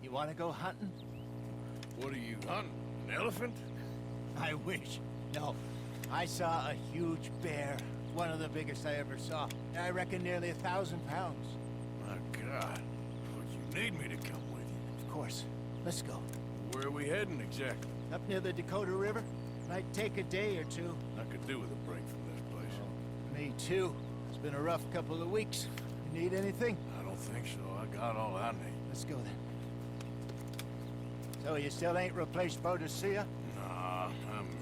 You want to go hunting? What are you hunting? An elephant? I wish. No. I saw a huge bear. One of the biggest I ever saw. I reckon nearly 1,000 pounds. My God. Would you need me to come with you? Of course. Let's go. Where are we heading exactly? Up near the Dakota River. Might take a day or two. I could do with a break from this place. Me too. It's been a rough couple of weeks. You need anything? I don't think so. I got all I need. Let's go then. So you still ain't replaced Boadicea? Nah, I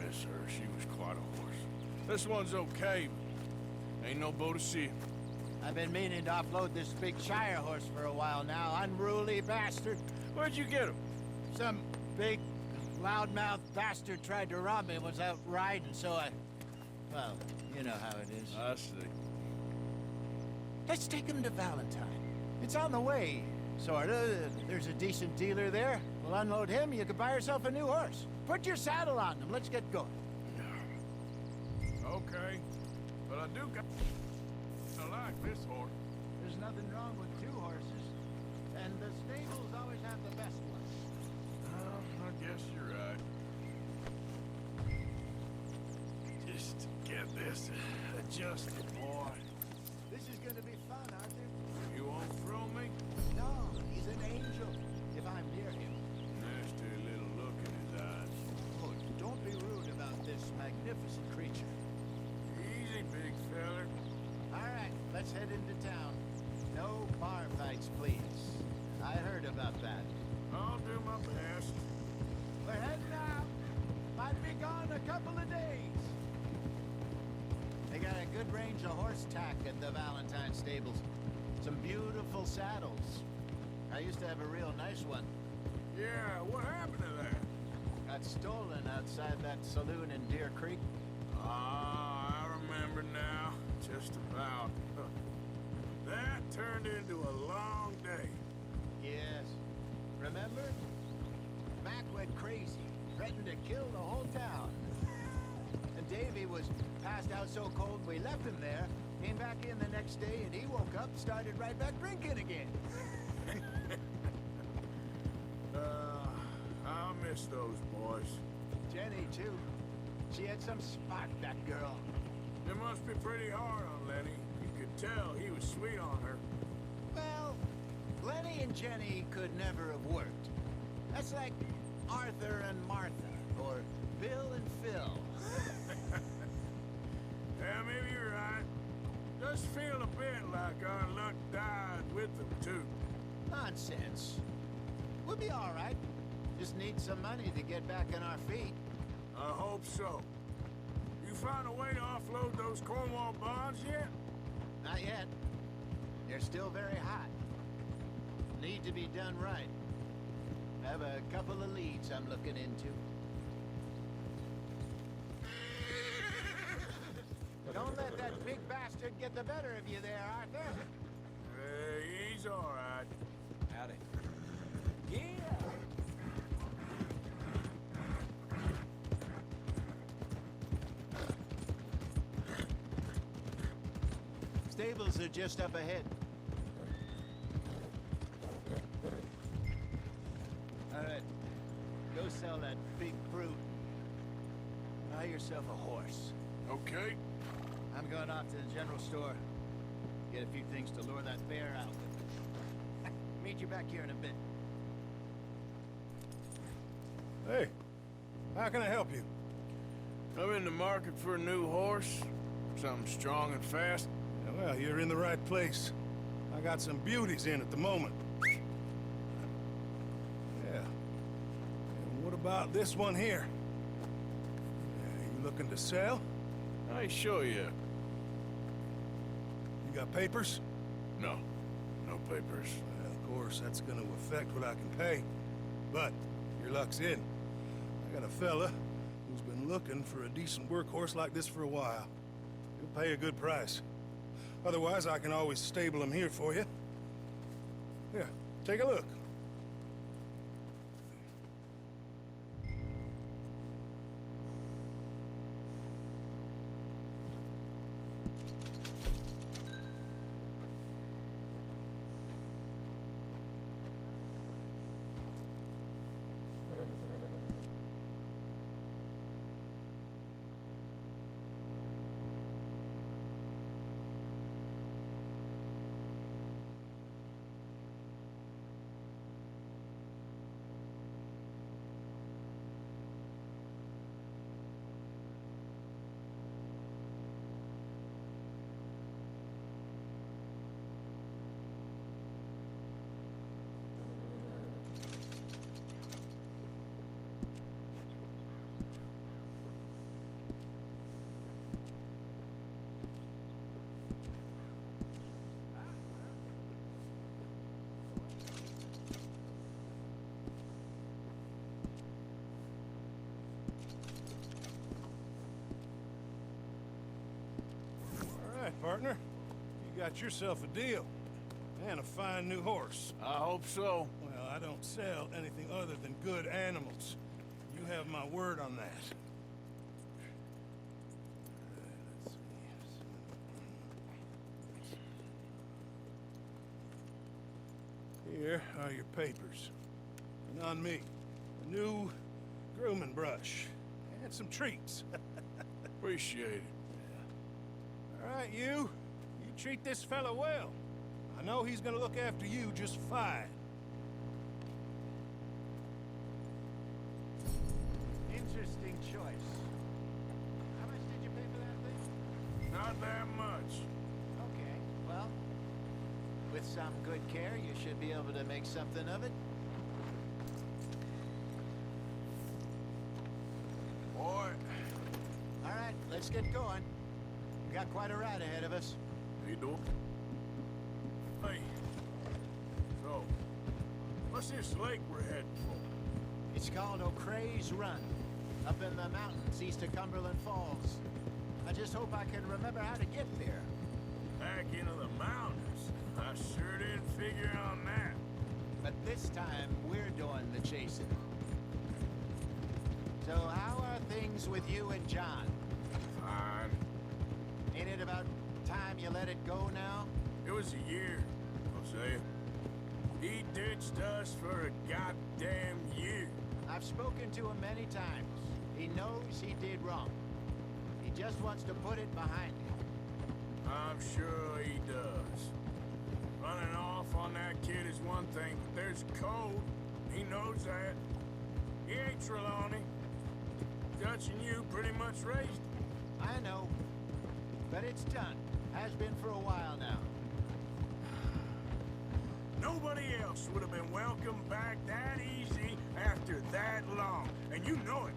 miss her. She was quite a horse. This one's okay, but ain't no Boadicea. I've been meaning to offload this big Shire horse for a while now. Unruly bastard. Where'd you get him? Some big, loudmouth bastard tried to rob me and was out riding, so I... Well, you know how it is. I see. Let's take him to Valentine. It's on the way, sorta. There's a decent dealer there. We'll unload him, you can buy yourself a new horse. Put your saddle on him, let's get going. Okay, but I do got... I like this horse. There's nothing wrong with two horses. And the stables always have the best ones. I guess you're right. Just get this adjusted, boy. This is gonna be fun, Arthur. You won't throw me? No, he's an angel. If I'm near him. Nasty little look in his eyes. Oh, don't be rude about this magnificent creature. Easy, big feller. All right, let's head into town. No bar fights, please. I heard about that. I'll do my best. We're heading out. Might be gone a couple of days. They got a good range of horse tack at the Valentine stables. Some beautiful saddles. I used to have a real nice one. Yeah, what happened to that? Got stolen outside that saloon in Deer Creek. Ah, I remember now. Just about. That turned into a long day. Yes. Remember? Mac went crazy, threatened to kill the whole town. And Davy was passed out so cold we left him there, came back in the next day, and he woke up, started right back drinking again. I'll miss those boys. Jenny, too. She had some spot, that girl. It must be pretty hard on Lenny. You could tell he was sweet on her. Well, Lenny and Jenny could never have worked. That's like Arthur and Martha, or Bill and Phil. Yeah, maybe you're right. Does feel a bit like our luck died with them, too. Nonsense. We'll be all right. Just need some money to get back on our feet. I hope so. You find a way to offload those Cornwall bonds yet? Not yet. They're still very hot. Need to be done right. Have a couple of leads I'm looking into. Don't let that big bastard get the better of you there, Arthur. He's all right. Howdy. Yeah. Stables are just up ahead. All right. Go sell that big brute. Buy yourself a horse. Okay. I'm going off to the general store. Get a few things to lure that bear out with. Meet you back here in a bit. Hey, how can I help you? I'm in the market for a new horse. Something strong and fast. Yeah, well, you're in the right place. I got some beauties in at the moment. Yeah. And what about this one here? You looking to sell? I ain't sure yet. You got papers? No. No papers. Well, of course, that's gonna affect what I can pay. But your luck's in. I got a fella who's been looking for a decent workhorse like this for a while. He'll pay a good price. Otherwise, I can always stable him here for you. Here, take a look. got yourself a deal. And a fine new horse. I hope so. Well, I don't sell anything other than good animals. You have my word on that. Let's see. Here are your papers. And on me, a new grooming brush. And some treats. Appreciate it. All right, you treat this fella well. I know he's gonna look after you just fine. Interesting choice. How much did you pay for that thing? Not that much. Okay, well, with some good care, you should be able to make something of it. Boy, All right, let's get going. We got quite a ride ahead of us. you do. Hey. So, what's this lake we're heading for? It's called O'Creagh's Run, up in the mountains east of Cumberland Falls. I just hope I can remember how to get there. Back into the mountains. I sure didn't figure on that. But this time, we're doing the chasing. So how are things with you and John? Fine. Ain't it about time you let it go now? It was a year, Hosea. He ditched us for a goddamn year. I've spoken to him many times. He knows he did wrong. He just wants to put it behind him. I'm sure he does. Running off on that kid is one thing, but there's code. He knows that. He ain't Trelawney. Dutch and you pretty much raised him. I know. But it's done. Has been for a while now. Nobody else would have been welcomed back that easy after that long, and you know it.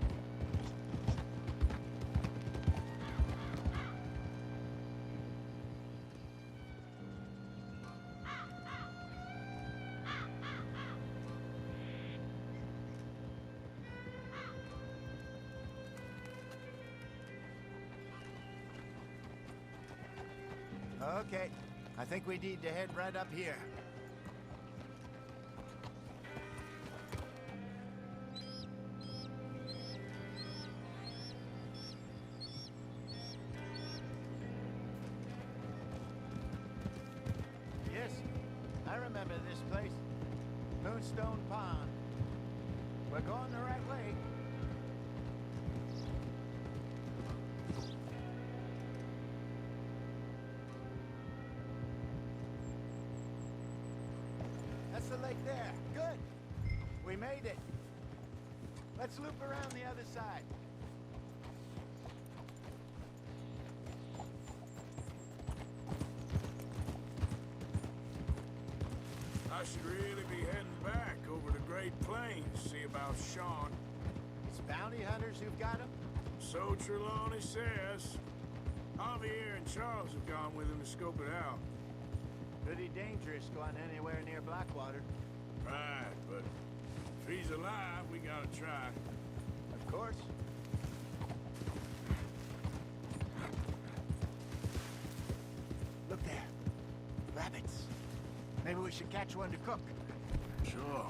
Okay. I think we need to head right up here. Yes, I remember this place. Moonstone Pond. We're going the right way. That's the lake there. Good. We made it. Let's loop around the other side. I should really be heading back over the Great Plains, see about Sean. It's bounty hunters who've got him. So Trelawney says. Javier and Charles have gone with him to scope it out. Pretty dangerous going anywhere near Blackwater. Right, but if he's alive, we gotta try. Of course. Look there. Rabbits. Maybe we should catch one to cook. Sure.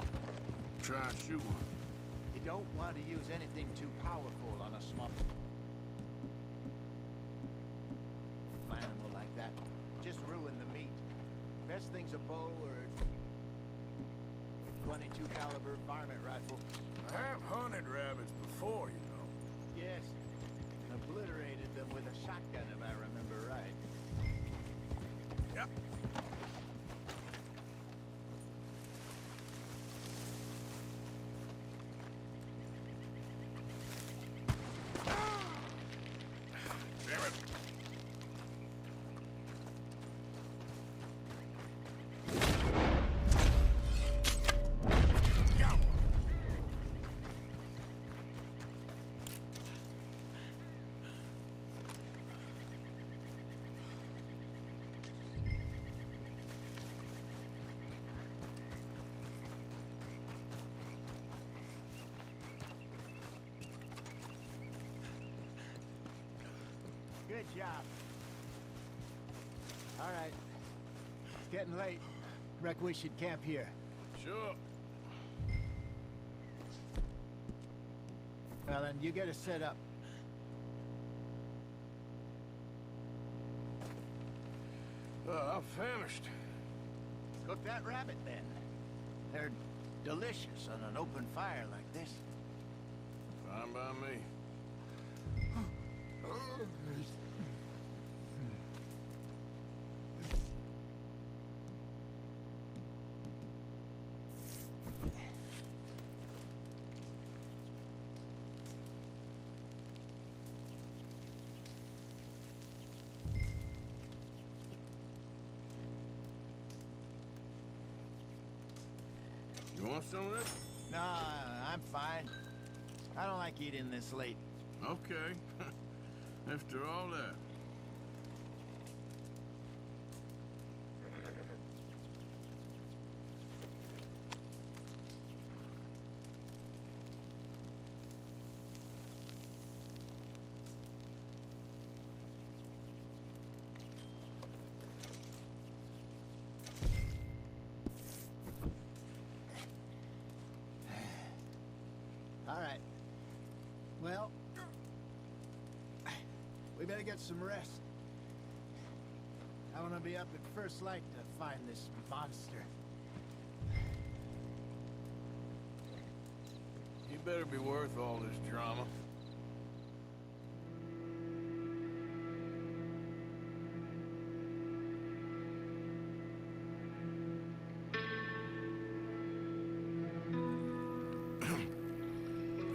Try and shoot one. You don't want to use anything too powerful on a small animal like that. Just ruin the meat. Best thing's a bow or a 22 caliber varmint rifle. I have hunted rabbits before, you know. Yes. Obliterated them with a shotgun if I remember right. Yep. Damn it. Go. Good job. All right. getting late. Reckon we should camp here. Sure. Well, then, you get us set up. I'm famished. Cook that rabbit, then. They're delicious on an open fire like this. Fine by me. You want some of this? No, I'm fine. I don't like eating this late. Okay. After all that. All right. Well, we better get some rest. I want to be up at first light to find this monster. You better be worth all this drama.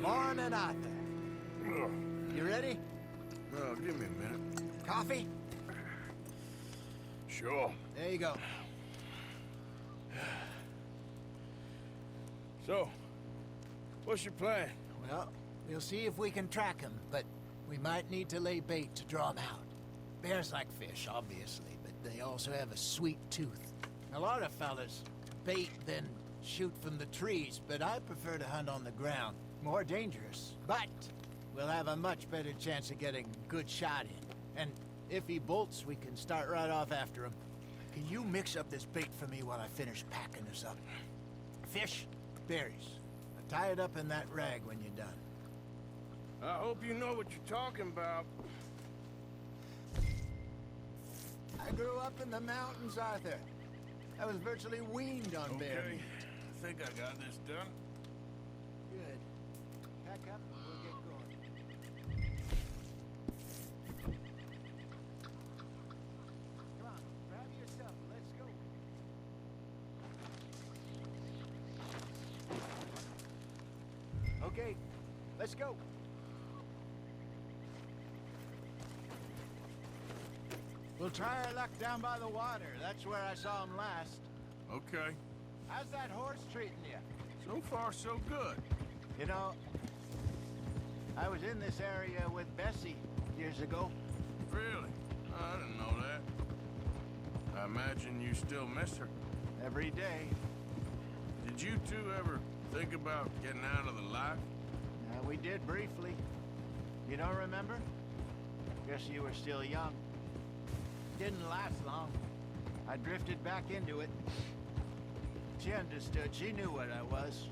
Morning, Arthur. You ready? Well, give me a minute. Coffee? Sure. There you go. So, what's your plan? Well, we'll see if we can track him, but we might need to lay bait to draw him out. Bears like fish, obviously, but they also have a sweet tooth. A lot of fellas bait, then shoot from the trees, but I prefer to hunt on the ground. More dangerous, but we'll have a much better chance of getting a good shot in. And if he bolts, we can start right off after him. Can you mix up this bait for me while I finish packing this up? Fish, berries. Tie it up in that rag when you're done. I hope you know what you're talking about. I grew up in the mountains, Arthur. I was virtually weaned on bear Okay. meat. I think I got this done. Good. Pack up and we'll get going. Come on, grab your stuff. Let's go. Okay, let's go. We'll try our luck down by the water. That's where I saw him last. Okay. How's that horse treating you? So far, so good. You know, I was in this area with Bessie years ago. Really? I didn't know that. I imagine you still miss her. Every day. Did you two ever think about getting out of the life? We did briefly. You don't remember? Guess you were still young. Didn't last long. I drifted back into it. She understood. She knew what I was.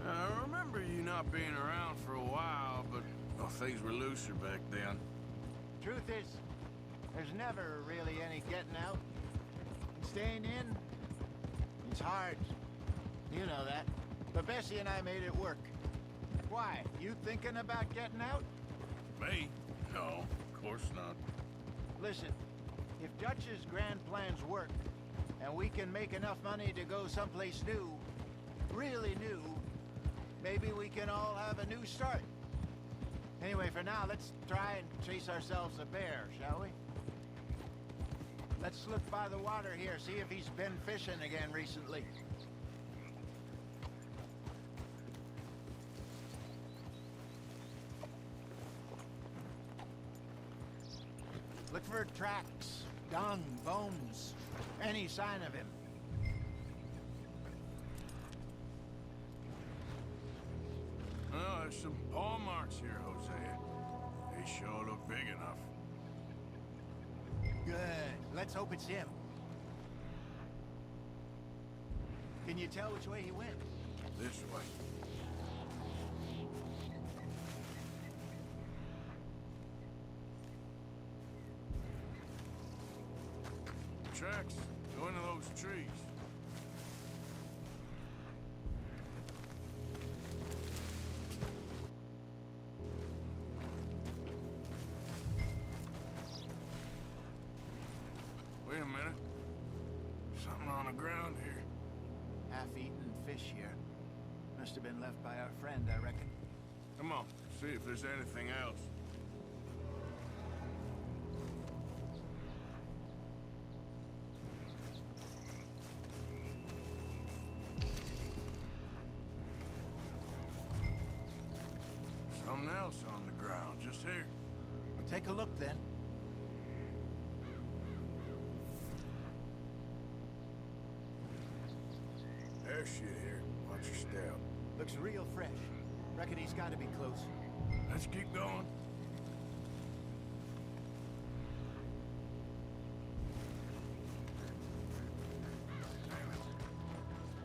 I remember you not being around for a while, but well, things were looser back then. Truth is, there's never really any getting out. Staying in, it's hard. You know that. But Bessie and I made it work. Why? You thinking about getting out? Me? No, of course not. Listen, if Dutch's grand plans work, and we can make enough money to go someplace new, really new, maybe we can all have a new start. Anyway, for now, let's try and chase ourselves a bear, shall we? Let's look by the water here, see if he's been fishing again recently. Look for tracks, dung, bones, any sign of him. Oh, there's some paw marks here, Hosea. They sure look big enough. Good. Let's hope it's him. Can you tell which way he went? This way. Tracks go into those trees. Wait a minute. Something on the ground here. Half-eaten fish here. Must have been left by our friend, I reckon. Come on, see if there's anything else. Something else on the ground, just here. Take a look, then. There's shit here. Watch your step. Looks real fresh. Reckon he's got to be close. Let's keep going.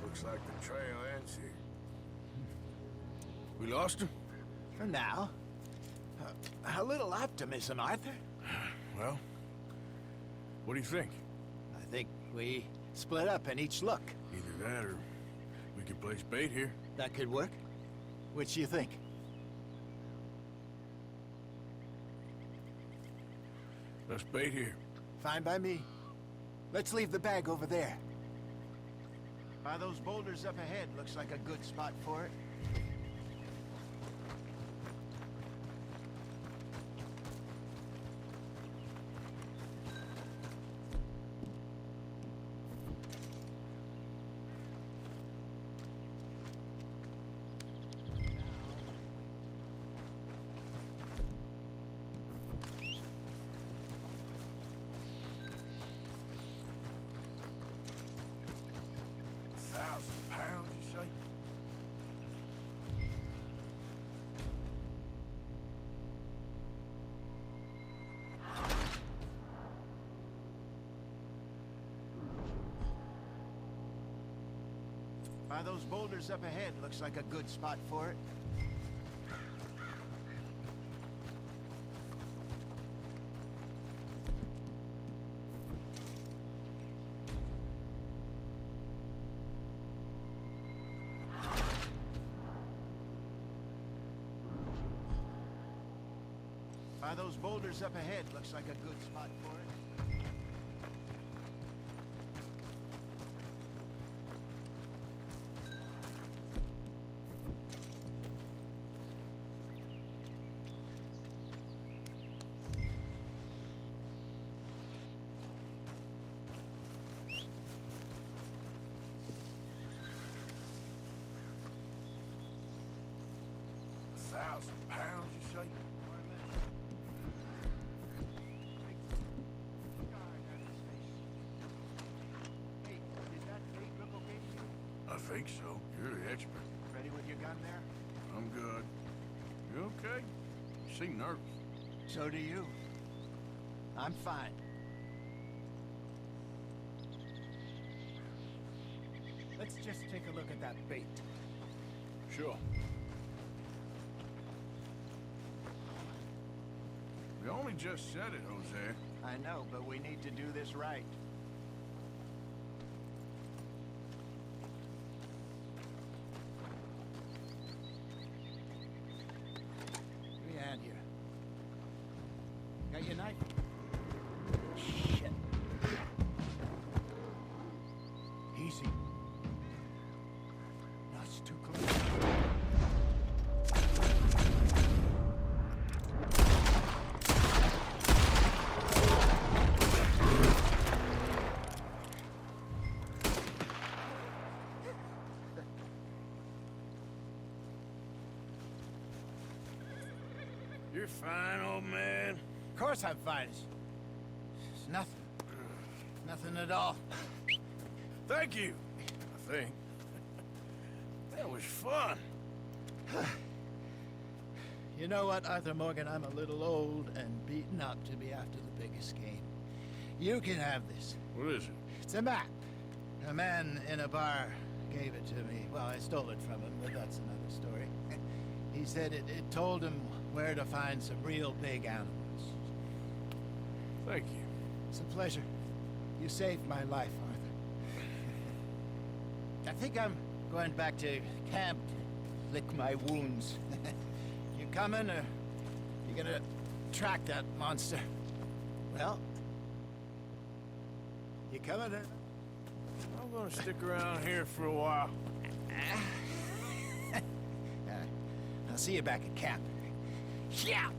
Looks like the trail ends here. We lost him? For now. A little optimism, Arthur. Well, what do you think? I think we split up and each look. Either that or we could place bait here. That could work. Which you think? Let's bait here. Fine by me. Let's leave the bag over there. By those boulders up ahead, looks like a good spot for it. £1,000, you say? By those boulders up ahead, looks like a good spot for it. By those boulders up ahead, looks like a good spot for it. £1,000, you say? Hey, did that bait look okay to you? I think so. You're the expert. Ready with your gun there? I'm good. You okay? You seem nervous. So do you. I'm fine. Let's just take a look at that bait. Sure. We only just said it, Jose. I know, but we need to do this right. Give me a hand here. Got your knife? Shit. Easy. No, it's too close. You're fine, old man. Of course I'm fine. It's nothing. Nothing at all. Thank you. I think. That was fun. You know what, Arthur Morgan? I'm a little old and beaten up to be after the biggest game. You can have this. What is it? It's a map. A man in a bar gave it to me. Well, I stole it from him, but that's another story. He said it told him where to find some real big animals. Thank you. It's a pleasure. You saved my life, Arthur. I think I'm going back to camp to lick my wounds. You coming, or you gonna track that monster? Well, you coming? I'm gonna stick around here for a while. I'll see you back at camp. Yeah.